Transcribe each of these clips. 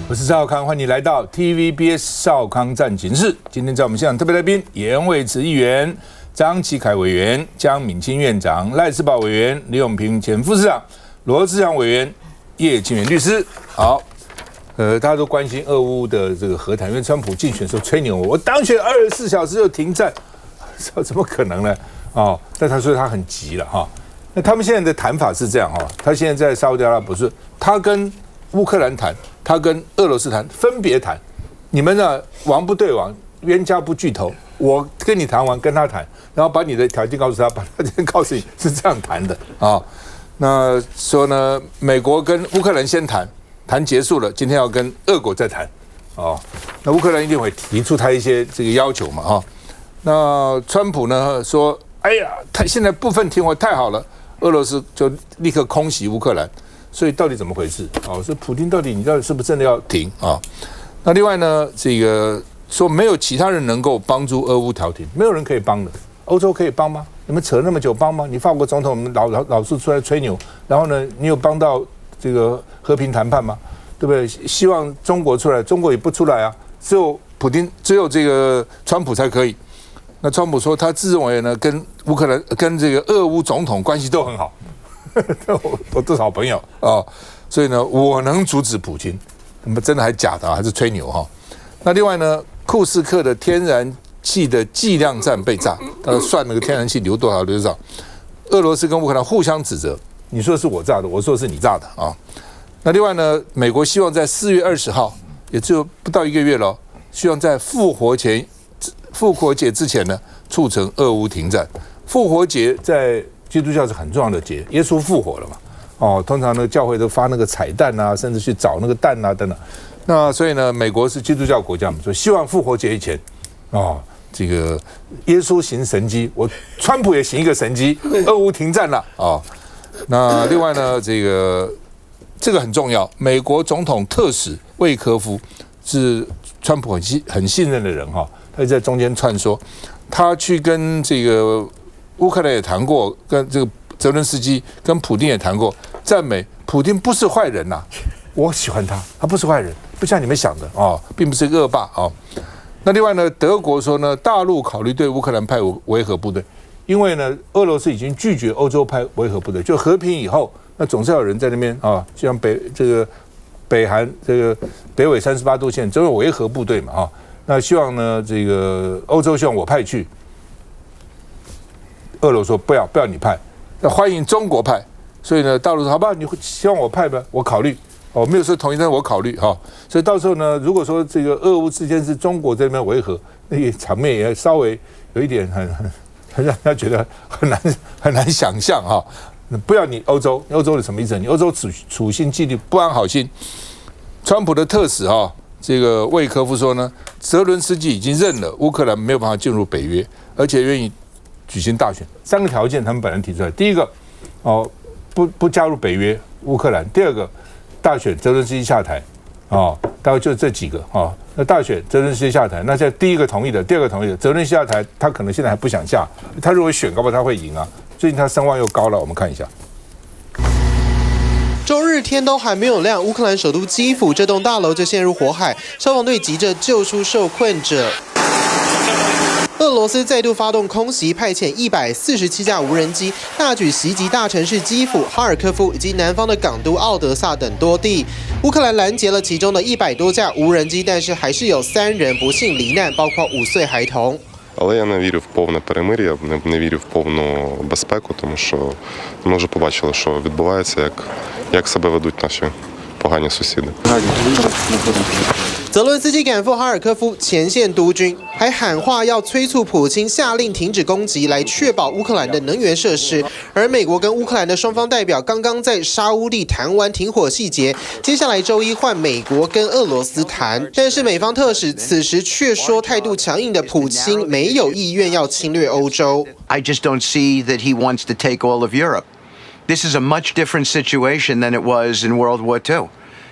我是赵少康，欢迎来到 TVBS 少康战情室。今天在我们现场特别来宾，严惠慈议员、张启凯委员、江敏清院长、赖士葆委员、李永平前副市长、罗志祥委员、叶清源律师。好，大家都关心俄乌的这个和谈，因为川普竞选的时候吹牛，我当选24小时就停战，怎么可能呢？哦，但他说他很急了哈。那他们现在的谈法是这样哈，他现在在沙烏地阿拉伯是，他跟乌克兰谈，他跟俄罗斯谈，分别谈。你们呢，王不对王，冤家不聚头。我跟你谈完，跟他谈，然后把你的条件告诉他，把条件告诉你，是这样谈的啊、哦。那说呢，美国跟乌克兰先谈，谈结束了，今天要跟俄国再谈哦。那乌克兰一定会提出他一些这个要求嘛啊、哦。那川普呢说，哎呀，他现在部分停火太好了，俄罗斯就立刻空袭乌克兰。所以到底怎么回事？哦，说普丁到底是不是真的要停啊？那另外呢，这个说没有其他人能够帮助俄乌调停，没有人可以帮的。欧洲可以帮吗？你们扯那么久帮吗？你法国总统老是出来吹牛，然后呢，你有帮到这个和平谈判吗？对不对？希望中国出来，中国也不出来啊，只有普丁，只有这个川普才可以。那川普说他自认为呢，跟乌克兰跟这个俄乌总统关系都很好。我都是好朋友啊、哦，所以呢，我能阻止普京，那么真的还假的、啊，还是吹牛哈、哦？那另外呢，库斯克的天然气的计量站被炸，算那个天然气流多少，俄罗斯跟乌克兰互相指责，你说是我炸的，我说是你炸的啊、哦。那另外呢，美国希望在4月20号，也只有不到1个月了，希望在复活节之前呢，促成俄乌停战。复活节在基督教是很重要的节，耶稣复活了嘛？哦，通常呢，教会都发那个彩蛋啊，甚至去找那个蛋啊等等。那所以呢，美国是基督教国家嘛，所以希望复活节以前，哦，这个耶稣行神迹，川普也行一个神迹，俄乌停战了啊、哦。那另外呢，这个很重要，美国总统特使魏科夫是川普很信任的人哈、哦，他就在中间串说，他去跟这个。乌克兰也谈过，跟这个泽伦斯基跟普丁也谈过，赞美普丁不是坏人呐、我喜欢他，他不是坏人，不像你们想的哦，并不是恶霸哦。那另外呢，德国说呢，大陆考虑对乌克兰派维和部队，因为呢，俄罗斯已经拒绝欧洲派维和部队，就和平以后，那总是要有人在那边啊，就像北韩这个北纬38度线，总有维和部队嘛啊。那希望呢，这个欧洲希望我派去。俄罗斯说不要你派，那欢迎中国派，所以呢，大陆说好吧，你希望我派吧，我考虑，哦，没有说同意，但是我考虑哈、哦，所以到时候呢，如果说这个俄乌之间是中国这边维和，那个场面也稍微有一点很让人家觉得很难想象哈、哦。不要你欧洲是什么意思？你欧洲处心积虑不安好心。川普的特使哈、哦，这个魏科夫说呢，泽伦斯基已经认了乌克兰没有办法进入北约，而且愿意。举行大选，3个条件他们本人提出来。第一个，哦，不加入北约乌克兰；第二个，大选泽伦斯基下台，哦，大概就这几个哦。那大选泽伦斯基下台，那现在第一个同意的，第二个同意的，泽伦斯基下台，他可能现在还不想下，他如果选，搞不好他会赢啊。最近他声望又高了，我们看一下。周日天都还没有亮，乌克兰首都基辅这栋大楼就陷入火海，消防队急着救出受困者。俄罗斯再度发动空袭，派遣147架无人机，大举袭击大城市基辅、哈尔科夫以及南方的港都奥德萨等多地。乌克兰拦截了其中的100多架无人机，但是还是有3人不幸罹难，包括5岁孩童。Але я не вірю в повне перемир'я, не вірю в повну безпеку, тому що ми вже побачили, що відбувається, як себе ведуть наші погані сусіди. 泽伦斯基赶赴哈尔科夫前线督军，还喊话要催促普京下令停止攻击，来确保乌克兰的能源设施。而美国跟乌克兰的双方代表刚刚在沙乌地谈完停火细节，接下来周一换美国跟俄罗斯谈。但是美方特使此时却说，态度强硬的普京没有意愿要侵略欧洲。I just don't see that he wants to take all of Europe. This is a much different situation than it was in World War II.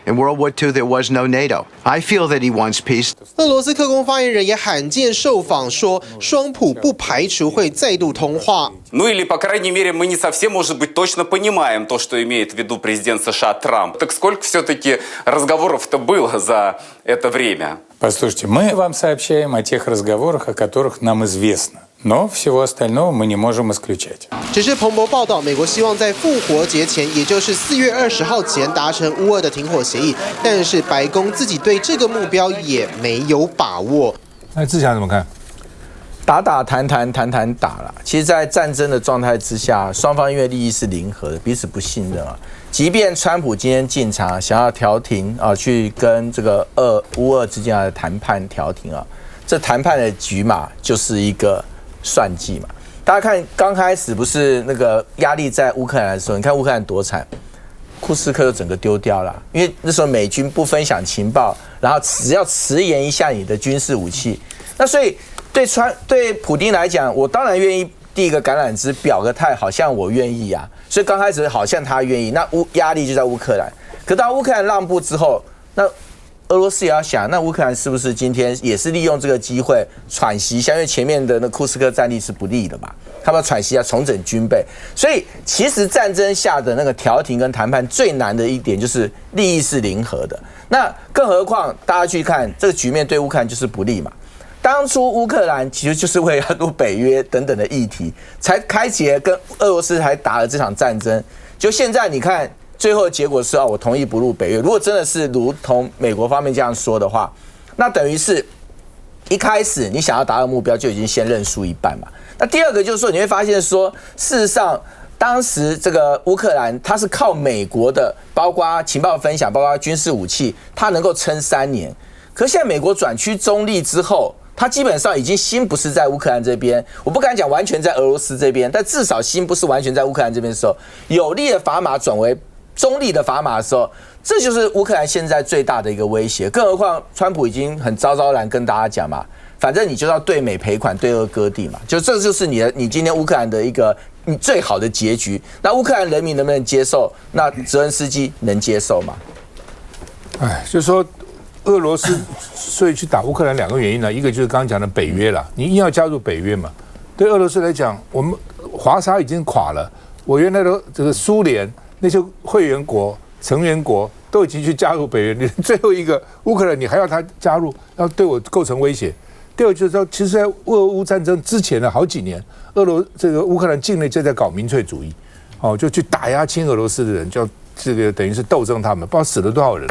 In World War II, there was no NATO. I feel that he wants peace. 俄罗斯克宫发言人也罕见受访说，双普不排除会再度通话。Ну или, по крайней мере, мы не совсем, может быть, точно понимаем то, что имеет в виду президент США Трамп. Так сколько все-таки разговоров-то было за это время? Послушайте, мы вам сообщаем о тех разговорах, о которых нам известно. Но всего остального мы не можем исключать. 只是彭博报道，美国希望在复活节前，也就是4月20号前达成乌俄的停火协议，但是白宫自己对这个目标也没有把握。那志强怎么看？打打谈谈谈谈打了。其实，在战争的状态之下，双方因为利益是零和的，彼此不信任啊。即便川普今天进场想要调停啊，去跟这个乌俄之间的谈判调停啊，这谈判的局嘛，就是一个算计嘛。大家看，刚开始不是那个压力在乌克兰的时候，你看乌克兰多惨，库斯克就整个丢掉了，因为那时候美军不分享情报，然后只要迟延一下你的军事武器，那所以对普丁来讲，我当然愿意递一个橄榄枝，表个态，好像我愿意啊。所以刚开始好像他愿意，那压力就在乌克兰。可当乌克兰让步之后，那俄罗斯也要想，那乌克兰是不是今天也是利用这个机会喘息一下？因为前面的那库斯克战力是不利的嘛，他们要喘息一下，重整军备。所以其实战争下的那个调停跟谈判最难的一点就是利益是零和的。那更何况大家去看这个局面对乌克兰就是不利嘛。当初乌克兰其实就是为了入北约等等的议题，才开启了跟俄罗斯还打了这场战争。就现在你看，最后的结果是我同意不入北约。如果真的是如同美国方面这样说的话，那等于是一开始你想要达到目标就已经先认输一半嘛。那第二个就是说，你会发现说，事实上当时这个乌克兰它是靠美国的，包括情报分享，包括军事武器，它能够撑3年。可是现在美国转趋中立之后，他基本上已经心不是在乌克兰这边，我不敢讲完全在俄罗斯这边，但至少心不是完全在乌克兰这边的时候，有利的砝码转为中立的砝码的时候，这就是乌克兰现在最大的一个威胁。更何况川普已经很招然跟大家讲嘛，反正你就要对美赔款，对俄割地嘛，就这就是你今天乌克兰的一个你最好的结局。那乌克兰人民能不能接受？那泽恩斯基能接受吗？就是说。俄罗斯所以去打乌克兰2个原因呢，一个就是刚刚讲的北约啦，你硬要加入北约嘛。对俄罗斯来讲，我们华沙已经垮了，我原来的这个苏联那些会员国、成员国都已经去加入北约，你最后一个乌克兰你还要他加入，要对我构成威胁。第二就是说，其实在俄乌战争之前的好几年，这个乌克兰境内就在搞民粹主义，就去打压亲俄罗斯的人，就这个等于是斗争他们，不知道死了多少人。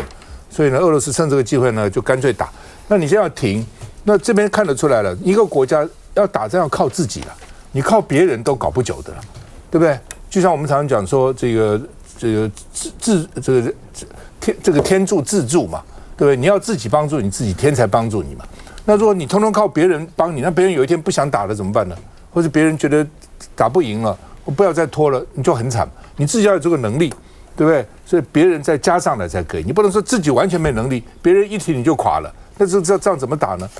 所以呢，俄罗斯趁这个机会呢，就干脆打。那你现在要停，那这边看得出来了，一个国家要打仗要靠自己了，你靠别人都搞不久的了，对不对？就像我们常常讲说，这个天助自助嘛，对不对？你要自己帮助你自己，天才帮助你嘛。那如果你通通靠别人帮你，那别人有一天不想打了怎么办呢？或者别人觉得打不赢了，我不要再拖了，你就很惨。你自己要有这个能力。对不对？所以别人再加上来才可以，你不能说自己完全没能力，别人一提你就垮了，那这仗怎么打呢？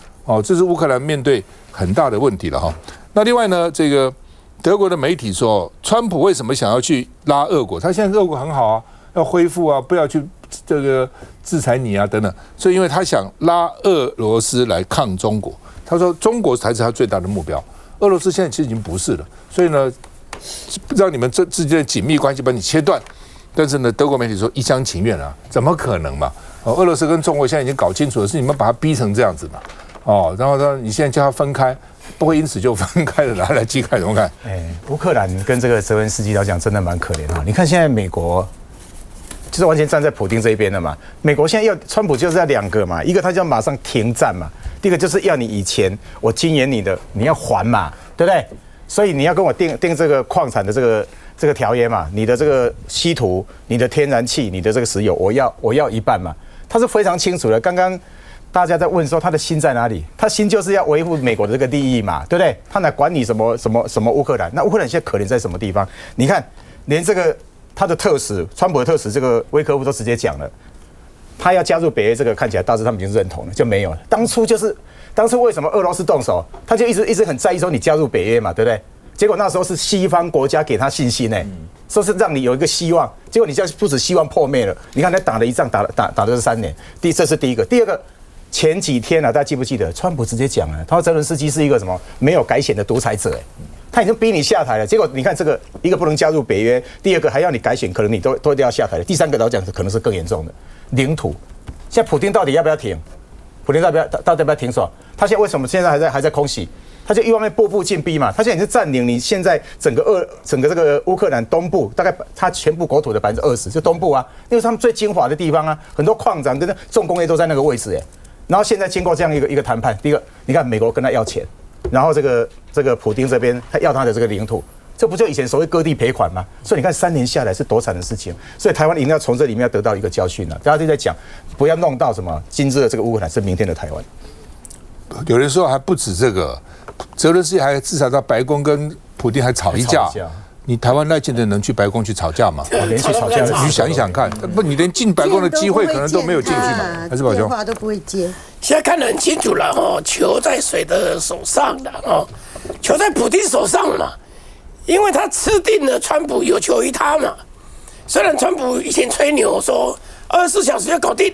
这是乌克兰面对很大的问题了哈。那另外呢，这个德国的媒体说，川普为什么想要去拉俄国？他现在俄国很好啊，要恢复啊，不要去这个制裁你啊等等，所以因为他想拉俄罗斯来抗中国，他说中国才是他最大的目标，俄罗斯现在其实已经不是了，所以呢，让你们之间的紧密关系把你切断。但是呢，德国媒体说一厢情愿啊，怎么可能嘛？俄罗斯跟中国现在已经搞清楚了，是你们把他逼成这样子嘛？然后呢，你现在叫他分开，不会因此就分开了。来，基凯怎么看？乌克兰跟这个泽连斯基来讲，真的蛮可怜啊。你看现在美国就是完全站在普丁这一边的嘛。美国现在要川普就是要2个嘛，一个他就要马上停战嘛，第一个就是要你以前我禁言你的，你要还嘛，对不对？所以你要跟我定这个矿产的这个条约嘛，你的这个稀土、你的天然气、你的这个石油，我要一半嘛，他是非常清楚的。刚刚大家在问说他的心在哪里，他心就是要维护美国的这个利益嘛，对不对？他哪管你什么乌克兰？那乌克兰现在可怜在什么地方？你看，连这个他的特使，川普的特使这个威科夫都直接讲了，他要加入北约，这个看起来大致他们已经认同了，就没有了。当初为什么俄罗斯动手，他就一直很在意说你加入北约嘛，对不对？结果那时候是西方国家给他信心说是让你有一个希望，结果你现在不止希望破灭了。你看他打了一仗，打了是3年，这是第一个。第二个，前几天大家记不记得，川普直接讲了，他说泽伦斯基是一个什么没有改选的独裁者他已经逼你下台了。结果你看这个，一个不能加入北约，第二个还要你改选，可能你都一定要下台了。第三个老讲可能是更严重的领土。现在普丁到底要不要停？普丁到底要不要停手？他现在为什么现在还在空袭？他就一方面步步进逼嘛，他现在已经占领你现在整个这个乌克兰东部，大概他全部国土的20%，就东部啊，那是他们最精华的地方啊，很多矿藏跟重工业都在那个位置然后现在经过这样一个谈判，第一个，你看美国跟他要钱，然后这个普丁这边他要他的这个领土，这不就以前所谓割地赔款吗？所以你看3年下来是多惨的事情，所以台湾一定要从这里面要得到一个教训大家就在讲，不要弄到什么今日的这个乌克兰是明天的台湾。有人说还不止这个，泽伦斯基还至少到白宫跟普丁还吵一架。你台湾赖清德能去白宫去吵架吗？连续吵架，你想一想看，不，你连进白宫的机会可能都没有进去嘛？还是宝兄？电话都不会接。现在看得很清楚了球在谁的手上了球在普丁手上嘛，因为他吃定了川普有求于他嘛。虽然川普以前吹牛说24小时要搞定。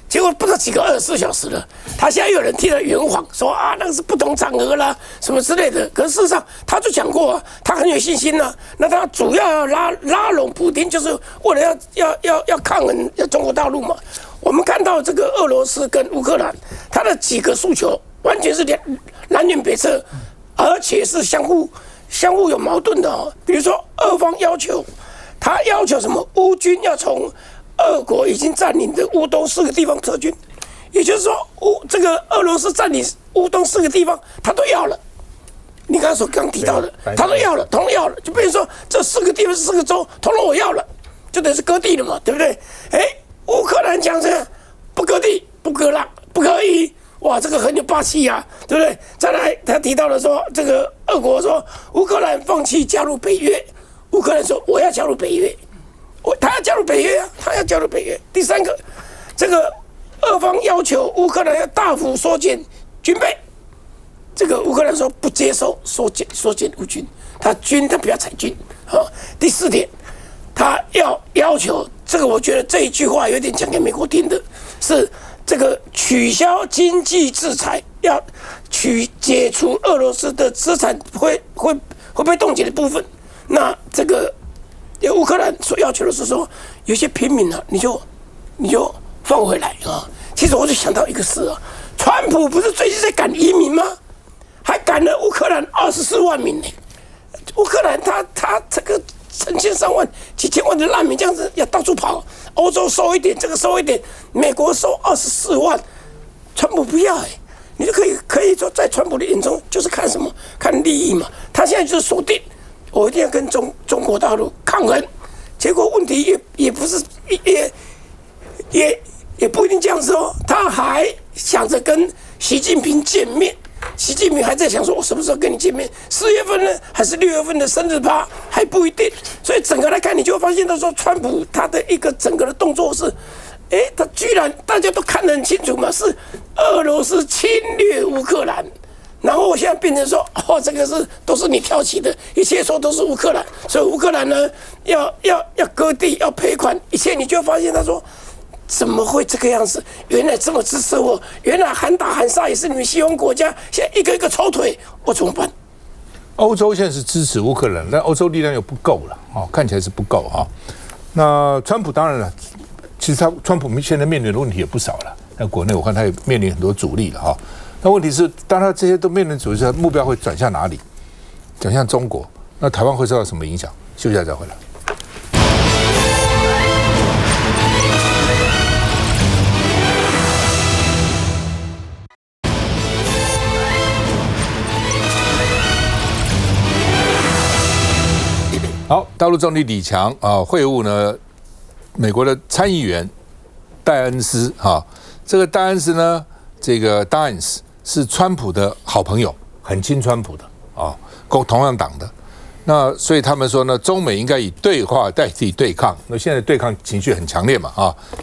结果不知道几个24小时了，他现在有人替他圆谎，说那个是不同场合啦，什么之类的。可是事实上，他就讲过他很有信心那他主要要拉拢普丁，就是为了要抗衡中国大陆嘛。我们看到这个俄罗斯跟乌克兰，他的几个诉求完全是南辕北辙，而且是相互有矛盾的比如说，俄方要求什么乌军要从俄国已经占领的乌东4个地方撤军，也就是说，这个俄罗斯占领乌东4个地方，他都要了。你刚提到的，他都要了，统统要了，就变成说这4个地方4个州，统统我要了，就等于是割地了嘛，对不对？乌克兰讲这不割地、不割让、不可以，哇，这个很有霸气对不对？再来，他提到了说，这个俄国说乌克兰放弃加入北约，乌克兰说我要加入北约。他要加入北约他要加入北约。第三个，这个俄方要求乌克兰要大幅缩减军备，这个乌克兰说不接受缩减乌军，他不要裁军第4点，他要求这个，我觉得这一句话有点讲给美国听的，是这个取消经济制裁，要解除俄罗斯的资产会被冻结的部分。那这个。乌克兰所要求的是说，有些平民你就放回来其实我就想到一个事川普不是最近在赶移民吗？还赶了乌克兰24万名乌克兰他这个成千上万、几千万的难民这样子要到处跑，欧洲收一点，这个收一点，美国收24万，川普不要你就可以说在川普的眼中就是看什么？看利益嘛。他现在就是锁定。我一定要跟中国大陆抗衡，结果问题也不是也不一定这样子他还想着跟习近平见面，习近平还在想说，我什么时候跟你见面？4月份呢，还是6月份的生日趴还不一定。所以整个来看，你就会发现到说，川普他的一个整个的动作是，他居然大家都看得很清楚嘛，是俄罗斯侵略乌克兰。然后我现在变成说，这个都是你挑起的，一切说都是乌克兰，所以乌克兰呢要割地，要赔款，一切你就发现他说，怎么会这个样子？原来这么支持我，原来喊打喊杀也是你们西方国家，现在一个一个抽腿，我怎么办？欧洲现在是支持乌克兰，但欧洲力量又不够了看起来是不够那川普当然了，其实川普现在面临的问题也不少了，在国内我看他也面临很多阻力了那问题是，当他这些都面临阻力时，目标会转向哪里？转向中国，那台湾会受到什么影响？休息一下再回来。好，大陆总理李强会晤呢美国的参议员戴恩斯这个戴恩斯呢，这个戴恩斯是川普的好朋友，很亲川普的同样党的。那所以他们说呢，中美应该以对话代替对抗。那现在对抗情绪很强烈嘛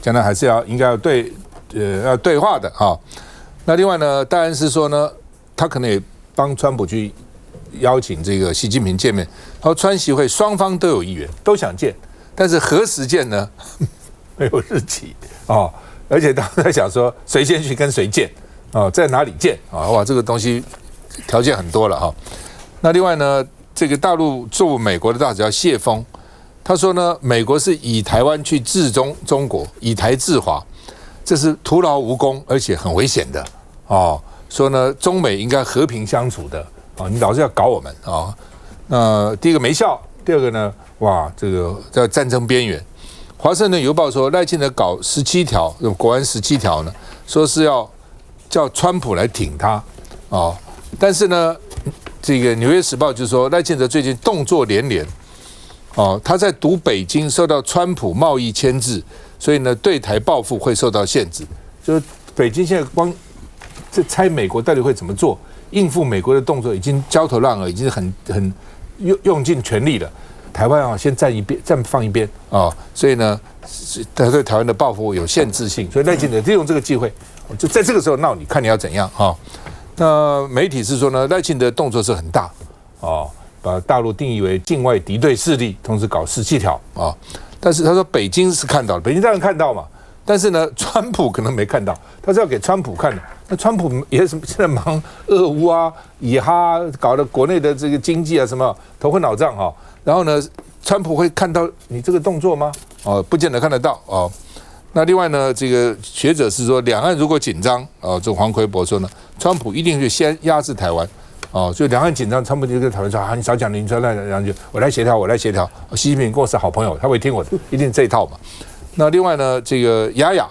将来还是应该要对话的那另外呢，戴恩斯说呢，他可能也帮川普去邀请这个习近平见面，他说川习会双方都有意愿，都想见，但是何时见呢？没有日期哦，而且他在想说谁先去跟谁见哦，在哪里见啊？哇，这个东西条件很多了哈。那另外呢，这个大陆驻美国的大使叫谢峰，他说呢，美国是以台湾去制中国，以台制华，这是徒劳无功，而且很危险的哦。说呢，中美应该和平相处的啊，你老是要搞我们啊。那第一个没效，第二个呢，哇，这个在战争边缘。华盛顿邮报说，赖清德搞17条，国安17条呢，说是要叫川普来挺他哦。但是呢，这个纽约时报就说，赖清德最近动作连连哦，他在堵北京受到川普贸易牵制，所以呢，对台报复会受到限制。就是北京现在光这猜美国到底会怎么做，应付美国的动作已经焦头烂额，已经很用尽全力了。台湾啊，先暂放一边啊，所以呢，他对台湾的报复有限制性，所以赖清德利用这个机会，就在这个时候闹你，看你要怎样啊？那媒体是说呢，赖清德动作是很大哦，把大陆定义为境外敌对势力，同时搞17条啊。但是他说北京是看到了，北京当然看到嘛，但是呢，川普可能没看到，他是要给川普看的。那川普也是现在忙俄乌啊、以哈，搞得国内的这个经济啊什么头昏脑胀哈。然后呢，川普会看到你这个动作吗？哦，不见得看得到哦。那另外呢，这个学者是说，两岸如果紧张，哦，这黄奎博说呢，川普一定会先压制台湾，哦，就两岸紧张，川普就跟台湾说啊，你少讲了，你说那两句，我来协调，我来协调。习近平跟我是好朋友，他会听我的，一定这一套嘛。那另外呢，这个雅雅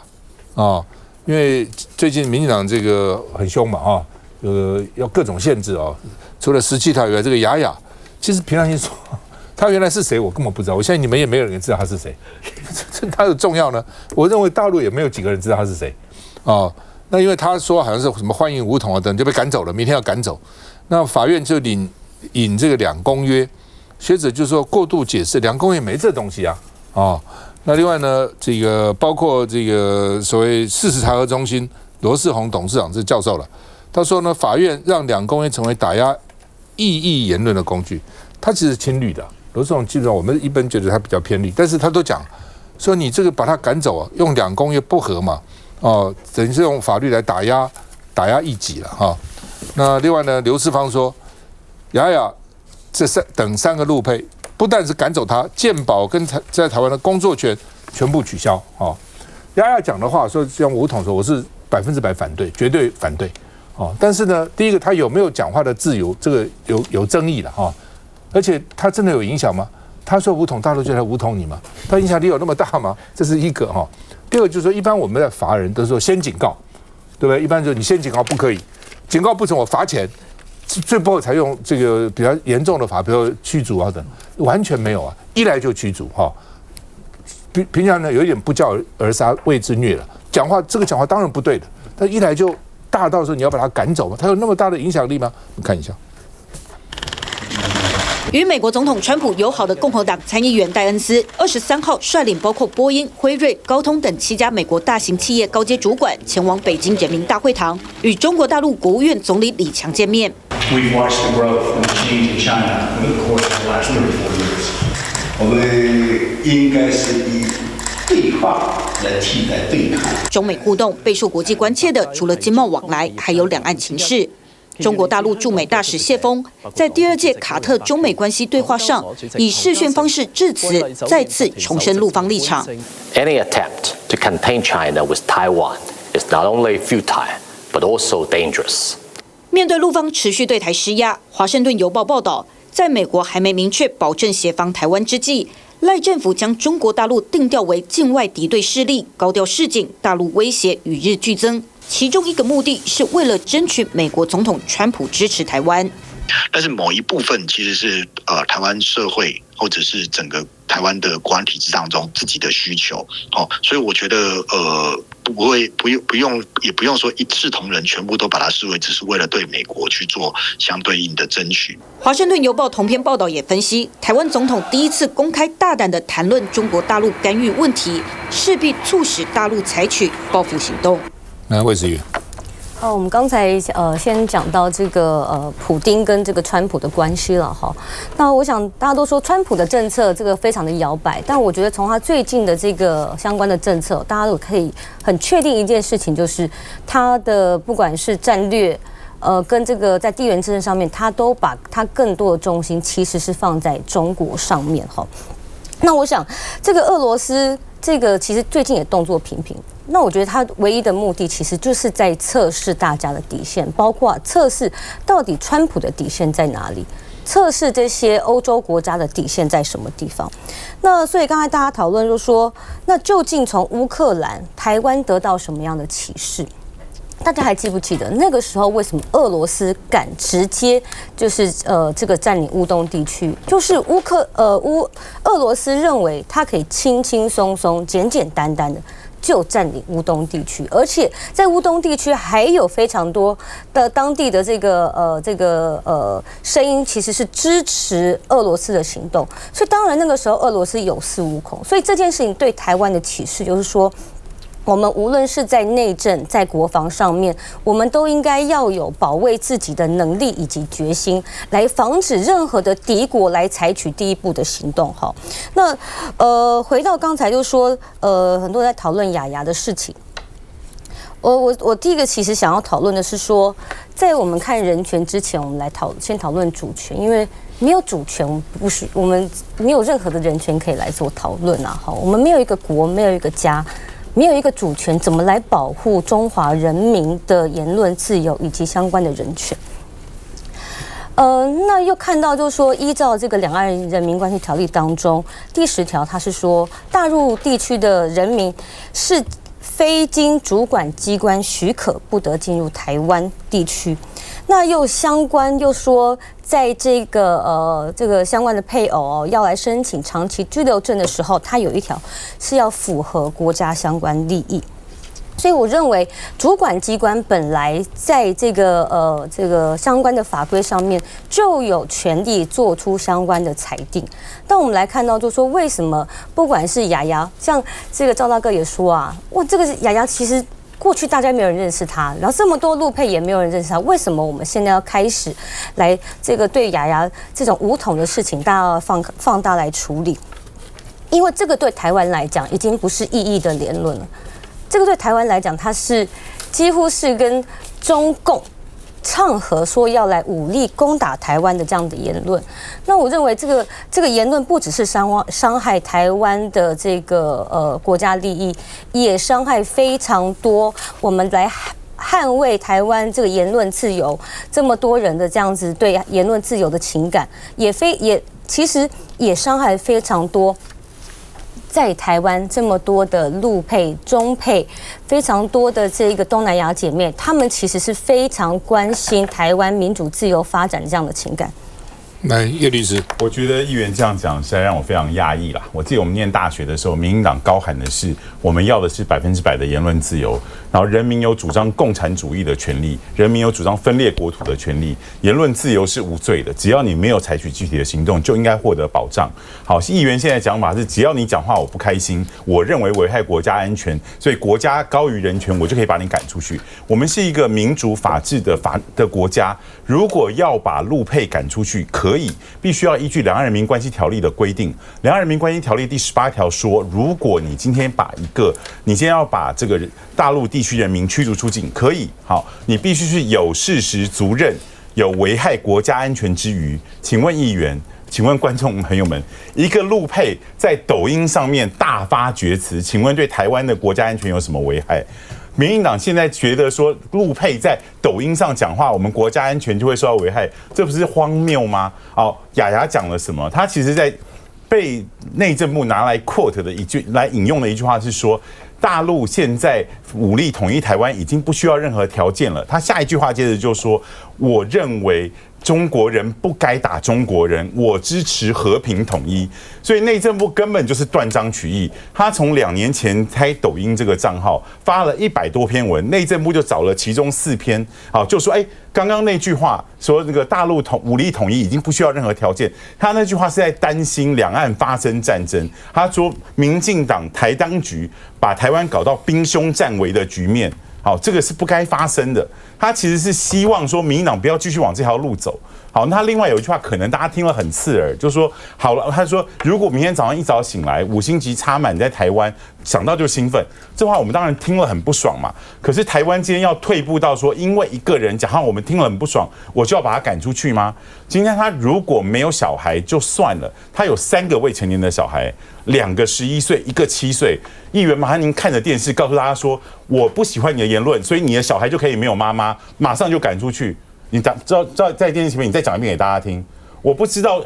啊，因为最近民进党这个很凶嘛啊，要各种限制哦，除了17条以外，这个雅雅其实平常心说。他原来是谁，我根本不知道。我相信你们也没有人知道他是谁。他有重要呢？我认为大陆也没有几个人知道他是谁。哦，那因为他说好像是什么欢迎武统啊等，就被赶走了，明天要赶走。那法院就引这个2公约，学者就说过度解释2公约没这东西啊。哦，那另外呢，这个包括这个所谓事实查核中心罗世宏董事长是教授了，他说呢，法院让2公约成为打压异议言论的工具，他其实亲绿的。罗世宏基本上我们一般觉得他比较偏绿，但是他都讲说你这个把他赶走啊，用2公约不合嘛，哦，等于是用法律来打压异己了哈。那另外呢，刘世芳说，雅雅这等3个陆配，不但是赶走他，健保跟在台湾的工作权全部取消哦。雅雅讲的话说，像武统说我是100%反对，绝对反对哦。但是呢，第一个他有没有讲话的自由，这个有争议了哈。而且他真的有影响吗？他说武统大陆就来武统你吗？他影响力有那么大吗？这是一个哈。第二个就是说，一般我们的法人都说先警告，对不对？一般就是你先警告不可以，警告不成我罚钱，最后才用这个比较严重的法，比如驱逐啊等，完全没有啊，一来就驱逐哈。平常呢有一点不教而杀谓之虐了，讲话当然不对的，但一来就大到说你要把他赶走吗？他有那么大的影响力吗？我们看一下。与美国总统川普友好的共和党参议员戴恩斯23号率领包括波音、辉瑞、高通等7家美国大型企业高阶主管前往北京人民大会堂，与中国大陆国务院总理李强见面。We've watched the growth and the change in China over the course of the last 34 years. 我们应该是以对话来替代对抗。中美互动备受国际关切的，除了经贸往来，还有两岸情势。中国大陆驻美大使谢峰在第2届卡特中美关系对话上，以视讯方式致辞，再次重申陆方立场。Any attempt to contain China with Taiwan is not only futile, but also dangerous. 面对陆方持续对台施压，华盛顿邮报报道，在美国还没明确保证协防台湾之际，赖政府将中国大陆定调为境外敌对势力，高调示警，大陆威胁与日俱增。其中一个目的是为了争取美国总统川普支持台湾，但是某一部分其实是台湾社会或者是整个台湾的国安体制当中自己的需求，所以我觉得也不用说一视同仁，全部都把它视为只是为了对美国去做相对应的争取。华盛顿邮报同篇报道也分析，台湾总统第一次公开大胆地谈论中国大陆干预问题，势必促使大陆采取报复行动。魏子瑜，我们刚才先讲到这个普丁跟这个川普的关系了哈。那我想大家都说川普的政策这个非常的摇摆，但我觉得从他最近的这个相关的政策，大家都可以很确定一件事情，就是他的不管是战略。跟这个在地缘政治上面，他都把他更多的重心其实是放在中国上面哈。那我想，这个俄罗斯这个其实最近也动作频频。那我觉得他唯一的目的其实就是在测试大家的底线，包括测试到底川普的底线在哪里，测试这些欧洲国家的底线在什么地方。那所以刚才大家讨论就说，那究竟从乌克兰、台湾得到什么样的启示？大家还记不记得那个时候为什么俄罗斯敢直接就是这个占领乌东地区？就是俄罗斯认为他可以轻轻松松、简简单单的就占领乌东地区，而且在乌东地区还有非常多的当地的这个声音，其实是支持俄罗斯的行动。所以当然那个时候俄罗斯有恃无恐。所以这件事情对台湾的启示就是说，我们无论是在内政、在国防上面，我们都应该要有保卫自己的能力以及决心，来防止任何的敌国来采取第一步的行动。好，那回到刚才就说，很多人在讨论雅雅的事情。我第一个其实想要讨论的是说，在我们看人权之前，我们来先讨论主权，因为没有主权，我们没有任何的人权可以来做讨论啊。好，我们没有一个国，没有一个家。没有一个主权，怎么来保护中华人民的言论自由以及相关的人权？那又看到就是说，依照这个《两岸人民关系条例》当中第10条，它是说，大陆地区的人民是非经主管机关许可，不得进入台湾地区。那又相关又说，在这个相关的配偶要来申请长期居留证的时候，它有一条是要符合国家相关利益。所以我认为，主管机关本来在这个相关的法规上面就有权利做出相关的裁定。但我们来看到，就说为什么不管是雅雅，像这个赵大哥也说啊，这个雅雅其实过去大家没有人认识他，然后这么多陆配也没有人认识他，为什么我们现在要开始来这个对雅雅这种武统的事情，大家要放大来处理？因为这个对台湾来讲已经不是意义的言论了，这个对台湾来讲，它是几乎是跟中共唱和说要来武力攻打台湾的这样的言论。那我认为这个言论不只是伤害台湾的这个国家利益，也伤害非常多我们来捍卫台湾这个言论自由这么多人的这样子对言论自由的情感，其实也伤害非常多在台湾这么多的陆配、中配，非常多的这个东南亚姐妹，她们其实是非常关心台湾民主自由发展这样的情感。来，叶律师，我觉得议员这样讲实在让我非常讶异啦。我记得我们念大学的时候，民进党高喊的是我们要的是100%的言论自由，然后人民有主张共产主义的权利，人民有主张分裂国土的权利，言论自由是无罪的，只要你没有采取具体的行动，就应该获得保障。好，议员现在讲法是，只要你讲话我不开心，我认为危害国家安全，所以国家高于人权，我就可以把你赶出去。我们是一个民主法治的国家，如果要把陆配赶出去，必须要依据《两岸人民关系条例》的规定，《两岸人民关系条例》第18条说，如果你今天要把这个大陆地区人民驱逐出境，可以，好，你必须是有事实足认有危害国家安全之余。请问议员，请问观众朋友们，一个陆配在抖音上面大发厥词，请问对台湾的国家安全有什么危害？民进党现在觉得说陆配在抖音上讲话，我们国家安全就会受到危害，这不是荒谬吗？雅雅讲了什么？他其实在被内政部拿来 quote 的来引用的一句话是说，大陆现在武力统一台湾已经不需要任何条件了。他下一句话接着就说，我认为中国人不该打中国人，我支持和平统一。所以内政部根本就是断章取义。他从2年前开抖音这个账号发了100多篇文，内政部就找了其中4篇，就说刚刚那句话说那个大陆武力统一已经不需要任何条件，他那句话是在担心两岸发生战争。他说民进党台当局把台湾搞到兵凶战危的局面。好，这个是不该发生的。他其实是希望说民进党不要继续往这条路走。好，那他另外有一句话，可能大家听了很刺耳，就是说好了，他说如果明天早上一早醒来，5星级插满在台湾，想到就兴奋。这话我们当然听了很不爽嘛。可是台湾今天要退步到说，因为一个人讲，我们听了很不爽，我就要把他赶出去吗？今天他如果没有小孩就算了，他有3个未成年的小孩，2个11岁，1个7岁。议员马上您看着电视告诉大家说，我不喜欢你的言论，所以你的小孩就可以没有妈妈，马上就赶出去。你在电视前面，你再讲一遍给大家听。我不知道，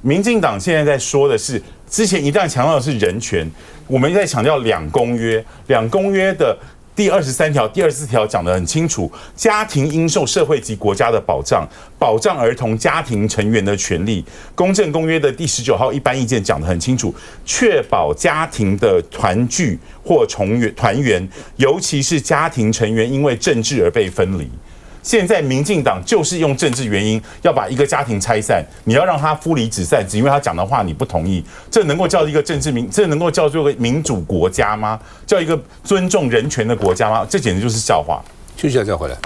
民进党现在在说的是，之前一旦强调的是人权，我们在强调2公约，2公约的第23条、第24条讲得很清楚，家庭应受社会及国家的保障，保障儿童家庭成员的权利。公政公约的第19号一般意见讲得很清楚，确保家庭的团聚或团圆，尤其是家庭成员因为政治而被分离。现在民进党就是用政治原因要把一个家庭拆散，你要让他夫离子散，只因为他讲的话你不同意，这能够叫一个这能够叫做一个民主国家吗？叫一个尊重人权的国家吗？这简直就是笑话。休息一下再回来。